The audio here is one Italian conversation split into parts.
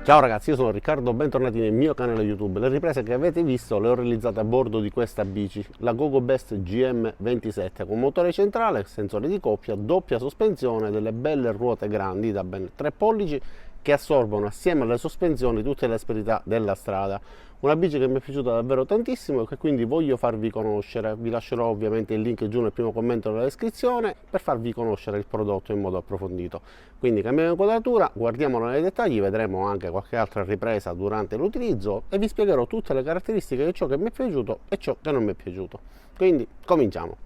Ciao ragazzi, io sono Riccardo, bentornati nel mio canale YouTube. Le riprese che avete visto le ho realizzate a bordo di questa bici, la GoGoBest GM27, con motore centrale, sensore di coppia, doppia sospensione, delle belle ruote grandi da ben 3 pollici che assorbono assieme alle sospensioni tutte le asperità della strada. Una bici che mi è piaciuta davvero tantissimo e che quindi voglio farvi conoscere. Vi lascerò ovviamente il link giù nel primo commento della descrizione per farvi conoscere il prodotto in modo approfondito. Quindi cambiamo inquadratura, guardiamolo nei dettagli, vedremo anche qualche altra ripresa durante l'utilizzo e vi spiegherò tutte le caratteristiche di ciò che mi è piaciuto e ciò che non mi è piaciuto. Quindi cominciamo.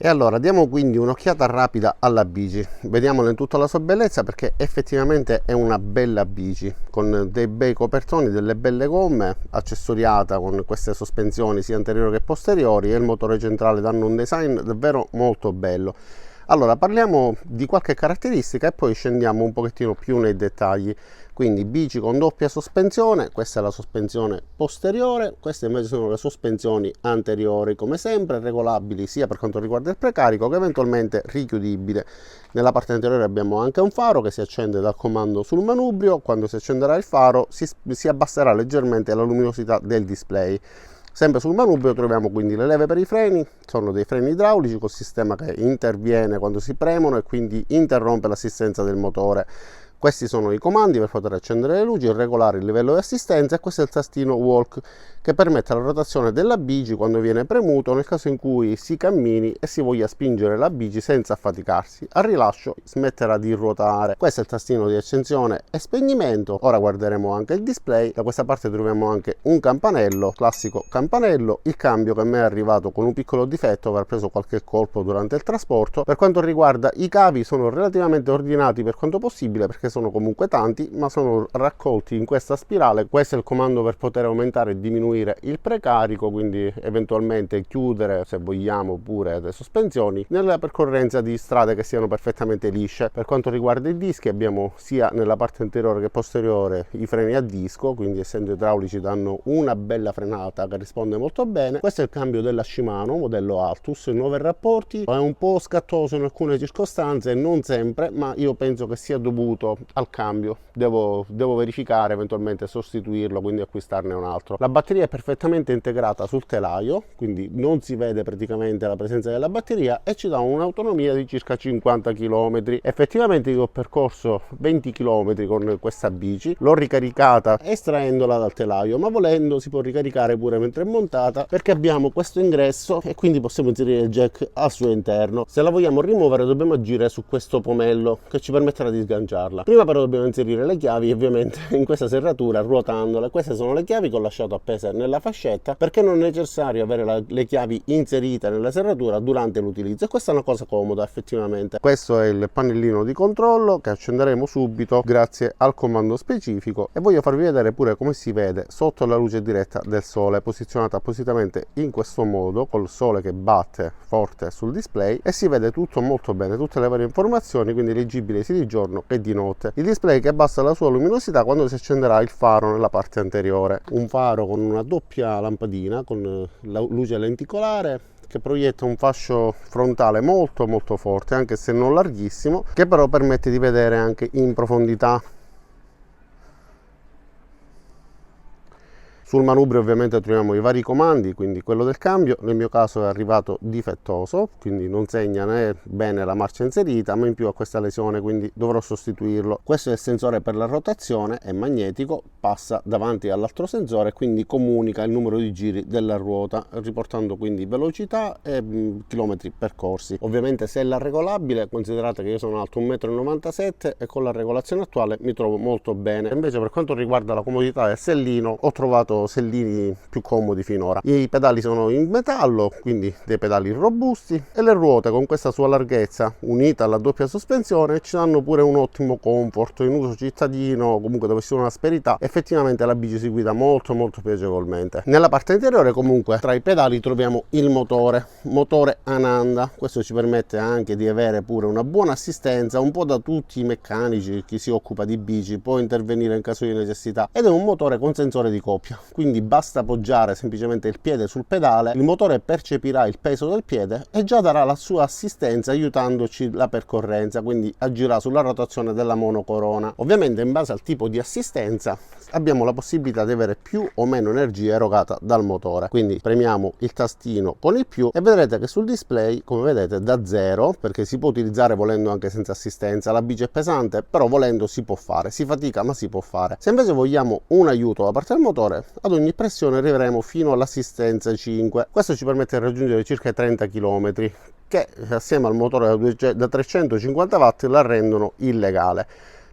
E allora diamo quindi un'occhiata rapida alla bici, vediamola in tutta la sua bellezza perché effettivamente è una bella bici con dei bei copertoni, delle belle gomme, accessoriata con queste sospensioni sia anteriori che posteriori e il motore centrale danno un design davvero molto bello. Allora parliamo di qualche caratteristica e poi scendiamo un pochettino più nei dettagli. Quindi bici con doppia sospensione, questa è la sospensione posteriore, queste invece sono le sospensioni anteriori, come sempre regolabili sia per quanto riguarda il precarico che eventualmente richiudibile. Nella parte anteriore abbiamo anche un faro che si accende dal comando sul manubrio. Quando si accenderà il faro si abbasserà leggermente la luminosità del display. Sempre sul manubrio troviamo quindi le leve per i freni, sono dei freni idraulici col sistema che interviene quando si premono e quindi interrompe l'assistenza del motore. Questi sono i comandi per poter accendere le luci, regolare il livello di assistenza e questo è il tastino walk che permette la rotazione della bici quando viene premuto nel caso in cui si cammini e si voglia spingere la bici senza affaticarsi. Al rilascio smetterà di ruotare. Questo è il tastino di accensione e spegnimento. Ora guarderemo anche il display. Da questa parte troviamo anche un campanello, classico campanello, il cambio che a me è arrivato con un piccolo difetto, aver preso qualche colpo durante il trasporto. Per quanto riguarda i cavi sono relativamente ordinati per quanto possibile perché sono comunque tanti, ma sono raccolti in questa spirale. Questo è il comando per poter aumentare e diminuire il precarico, quindi eventualmente chiudere se vogliamo pure le sospensioni nella percorrenza di strade che siano perfettamente lisce. Per quanto riguarda i dischi abbiamo sia nella parte anteriore che posteriore i freni a disco, quindi essendo idraulici danno una bella frenata che risponde molto bene. Questo è il cambio della Shimano modello Altus, 9 rapporti, è un po' scattoso in alcune circostanze, non sempre, ma io penso che sia dovuto al cambio. Devo verificare, eventualmente sostituirlo, quindi acquistarne un altro. La batteria è perfettamente integrata sul telaio, quindi non si vede praticamente la presenza della batteria e ci dà un'autonomia di circa 50 km. Effettivamente io ho percorso 20 km con questa bici, l'ho ricaricata estraendola dal telaio, ma volendo si può ricaricare pure mentre è montata perché abbiamo questo ingresso e quindi possiamo inserire il jack al suo interno. Se la vogliamo rimuovere dobbiamo agire su questo pomello che ci permetterà di sganciarla. Prima però dobbiamo inserire le chiavi ovviamente in questa serratura ruotandole. Queste sono le chiavi che ho lasciato appese nella fascetta perché non è necessario avere le chiavi inserite nella serratura durante l'utilizzo e questa è una cosa comoda effettivamente. Questo è il pannellino di controllo che accenderemo subito grazie al comando specifico e voglio farvi vedere pure come si vede sotto la luce diretta del sole, posizionata appositamente in questo modo col sole che batte forte sul display e si vede tutto molto bene, tutte le varie informazioni, quindi leggibili sia di giorno che di notte. Il display che abbassa la sua luminosità quando si accenderà il faro nella parte anteriore, un faro con una doppia lampadina con la luce lenticolare che proietta un fascio frontale molto forte, anche se non larghissimo, che però permette di vedere anche in profondità. Sul manubrio ovviamente troviamo i vari comandi, quindi quello del cambio nel mio caso è arrivato difettoso, quindi non segna né bene la marcia inserita, ma in più ha questa lesione, quindi dovrò sostituirlo. Questo è il sensore per la rotazione, è magnetico, passa davanti all'altro sensore, quindi comunica il numero di giri della ruota, riportando quindi velocità e chilometri percorsi. Ovviamente se è la regolabile, considerate che io sono alto 1,97 m e con la regolazione attuale mi trovo molto bene. Invece per quanto riguarda la comodità del sellino, ho trovato sellini più comodi finora. I pedali sono in metallo, quindi dei pedali robusti e le ruote con questa sua larghezza unita alla doppia sospensione ci danno pure un ottimo comfort in uso cittadino, comunque dove si ha un'asperità. Effettivamente la bici si guida molto piacevolmente. Nella parte anteriore comunque tra i pedali troviamo il motore Ananda. Questo ci permette anche di avere pure una buona assistenza un po' da tutti i meccanici. Chi si occupa di bici può intervenire in caso di necessità ed è un motore con sensore di coppia. quindi basta poggiare semplicemente il piede sul pedale, il motore percepirà il peso del piede e già darà la sua assistenza aiutandoci la percorrenza, quindi agirà sulla rotazione della monocorona. Ovviamente in base al tipo di assistenza abbiamo la possibilità di avere più o meno energia erogata dal motore, quindi premiamo il tastino con il più e vedrete che sul display, come vedete, da 0, perché si può utilizzare volendo anche senza assistenza, la bici è pesante, però volendo si può fare, si fatica ma si può fare. Se invece vogliamo un aiuto da parte del motore, ad ogni pressione arriveremo fino all'assistenza 5. Questo ci permette di raggiungere circa 30 km, che assieme al motore da 350 watt la rendono illegale,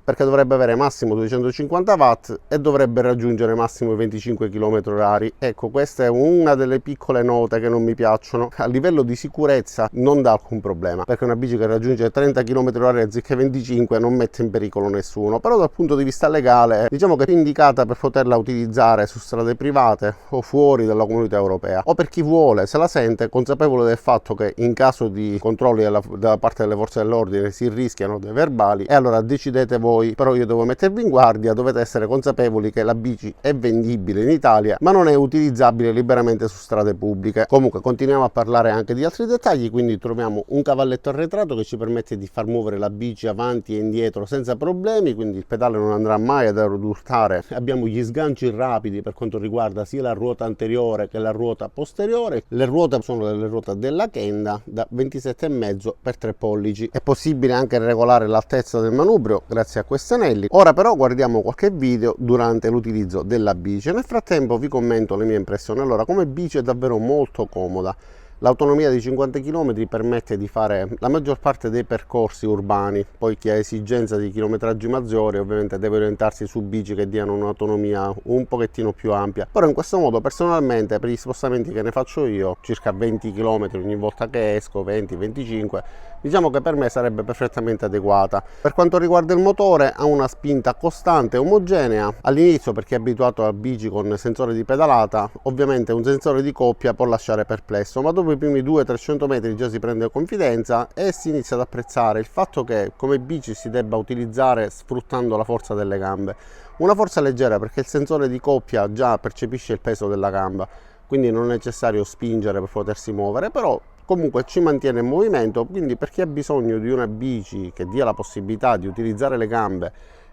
perché dovrebbe avere massimo 250 watt e dovrebbe raggiungere massimo 25 km/h. Ecco, questa è una delle piccole note che non mi piacciono. A livello di sicurezza non dà alcun problema, perché una bici che raggiunge 30 km/h anziché 25 non mette in pericolo nessuno, però dal punto di vista legale diciamo che è indicata per poterla utilizzare su strade private o fuori dalla comunità europea, o per chi vuole, se la sente, consapevole del fatto che in caso di controlli da parte delle forze dell'ordine si rischiano dei verbali, e allora decidete voi. Però io devo mettervi in guardia, dovete essere consapevoli che la bici è vendibile in Italia ma non è utilizzabile liberamente su strade pubbliche. Comunque continuiamo a parlare anche di altri dettagli. Quindi troviamo un cavalletto arretrato che ci permette di far muovere la bici avanti e indietro senza problemi, quindi il pedale non andrà mai ad urtare. Abbiamo gli sganci rapidi per quanto riguarda sia la ruota anteriore che la ruota posteriore. Le ruote sono delle ruote della Kenda da 27,5 x 3 pollici. È possibile anche regolare l'altezza del manubrio grazie a questi anelli. Ora però guardiamo qualche video durante l'utilizzo della bici. Nel frattempo vi commento le mie impressioni. Allora, come bici è davvero molto comoda. L'autonomia di 50 km permette di fare la maggior parte dei percorsi urbani, poi chi ha esigenza di chilometraggi maggiori ovviamente deve orientarsi su bici che diano un'autonomia un pochettino più ampia, però in questo modo personalmente per gli spostamenti che ne faccio io, circa 20 km ogni volta che esco, 20-25, diciamo che per me sarebbe perfettamente adeguata. Per quanto riguarda il motore, ha una spinta costante e omogenea. All'inizio, per chi è abituato a bici con sensore di pedalata, ovviamente un sensore di coppia può lasciare perplesso, ma dopo i primi 200-300 metri già si prende confidenza e si inizia ad apprezzare il fatto che come bici si debba utilizzare sfruttando la forza delle gambe. Una forza leggera, perché il sensore di coppia già percepisce il peso della gamba, quindi non è necessario spingere per potersi muovere, però comunque ci mantiene in movimento. Quindi per chi ha bisogno di una bici che dia la possibilità di utilizzare le gambe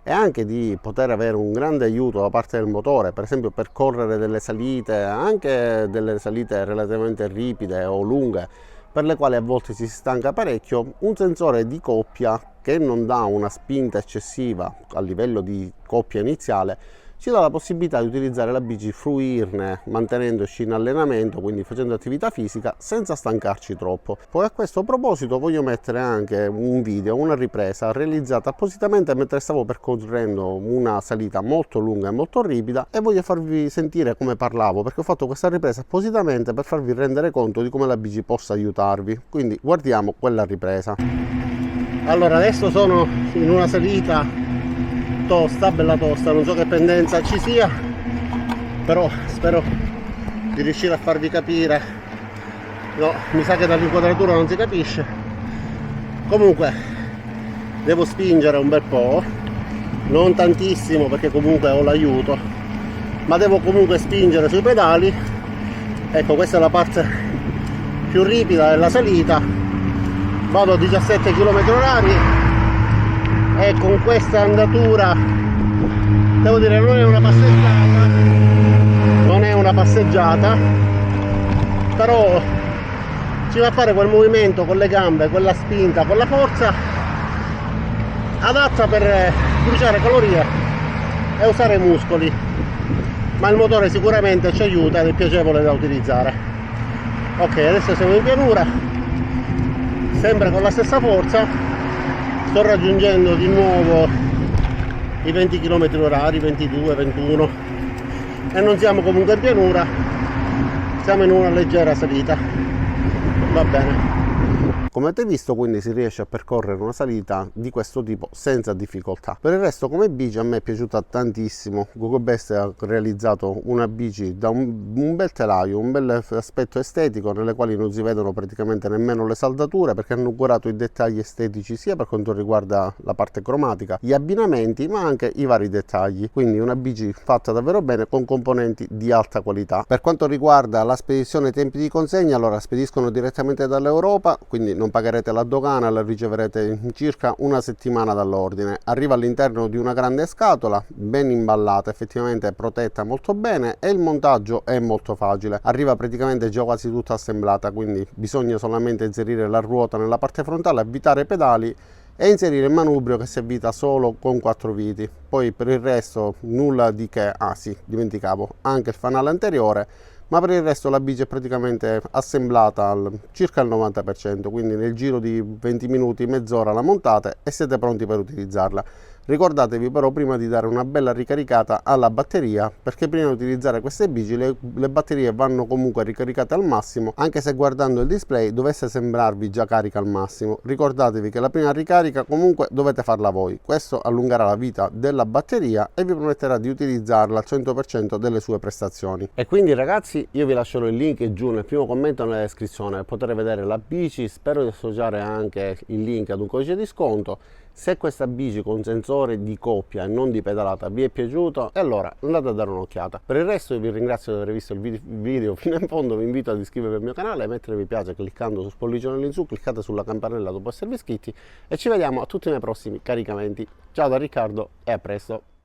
e anche di poter avere un grande aiuto da parte del motore, per esempio per correre delle salite, anche delle salite relativamente ripide o lunghe, per le quali a volte si stanca parecchio, un sensore di coppia che non dà una spinta eccessiva a livello di coppia iniziale ci dà la possibilità di utilizzare la bici, fruirne mantenendoci in allenamento, quindi facendo attività fisica senza stancarci troppo. Poi a questo proposito voglio mettere anche un video, una ripresa realizzata appositamente mentre stavo percorrendo una salita molto lunga e molto ripida, e voglio farvi sentire come parlavo, perché ho fatto questa ripresa appositamente per farvi rendere conto di come la bici possa aiutarvi. Quindi guardiamo quella ripresa. Allora, adesso sono in una salita tosta, bella tosta, non so che pendenza ci sia, però spero di riuscire a farvi capire. No, mi sa che dall'inquadratura non si capisce. Comunque devo spingere un bel po', non tantissimo perché comunque ho l'aiuto, ma devo comunque spingere sui pedali. Ecco, questa è la parte più ripida della salita, vado a 17 km/h e con questa andatura devo dire non è una passeggiata, però ci va a fare quel movimento con le gambe, quella spinta, quella forza adatta per bruciare calorie e usare i muscoli, ma il motore sicuramente ci aiuta ed è piacevole da utilizzare. Ok, adesso siamo in pianura, sempre con la stessa forza. Sto raggiungendo di nuovo i 20 km/h, 22, 21, e non siamo comunque in pianura, siamo in una leggera salita. Va bene. come avete visto, quindi si riesce a percorrere una salita di questo tipo senza difficoltà. Per il resto, come bici a me è piaciuta tantissimo. GoGoBest ha realizzato una bici da un bel telaio, un bel aspetto estetico, nelle quali non si vedono praticamente nemmeno le saldature, perché hanno curato i dettagli estetici sia per quanto riguarda la parte cromatica, gli abbinamenti, ma anche i vari dettagli. Quindi una bici fatta davvero bene con componenti di alta qualità. Per quanto riguarda la spedizione e i tempi di consegna, allora spediscono direttamente dall'Europa, quindi non pagherete la dogana, la riceverete in circa una settimana dall'ordine. Arriva all'interno di una grande scatola ben imballata, effettivamente protetta molto bene, e il montaggio è molto facile. Arriva praticamente già quasi tutta assemblata, quindi bisogna solamente inserire la ruota nella parte frontale, avvitare i pedali e inserire il manubrio, che si avvita solo con 4 viti. Poi per il resto nulla di che. Ah sì, dimenticavo, anche il fanale anteriore, ma per il resto la bici è praticamente assemblata circa al 90%, quindi nel giro di 20 minuti, mezz'ora la montate e siete pronti per utilizzarla. Ricordatevi però prima di dare una bella ricaricata alla batteria, perché prima di utilizzare queste bici le batterie vanno comunque ricaricate al massimo, anche se guardando il display dovesse sembrarvi già carica al massimo. Ricordatevi che la prima ricarica comunque dovete farla voi, questo allungherà la vita della batteria e vi permetterà di utilizzarla al 100% delle sue prestazioni. E quindi ragazzi, io vi lascerò il link giù nel primo commento nella descrizione per poter vedere la bici. Spero di associare anche il link ad un codice di sconto. Se questa bici con sensore di coppia e non di pedalata vi è piaciuto, e allora andate a dare un'occhiata. Per il resto io vi ringrazio di aver visto il video fino in fondo, vi invito ad iscrivervi al mio canale e mettere mi piace cliccando sul pollicione in su, cliccate sulla campanella dopo esservi iscritti e ci vediamo a tutti i miei prossimi caricamenti. Ciao da Riccardo e a presto!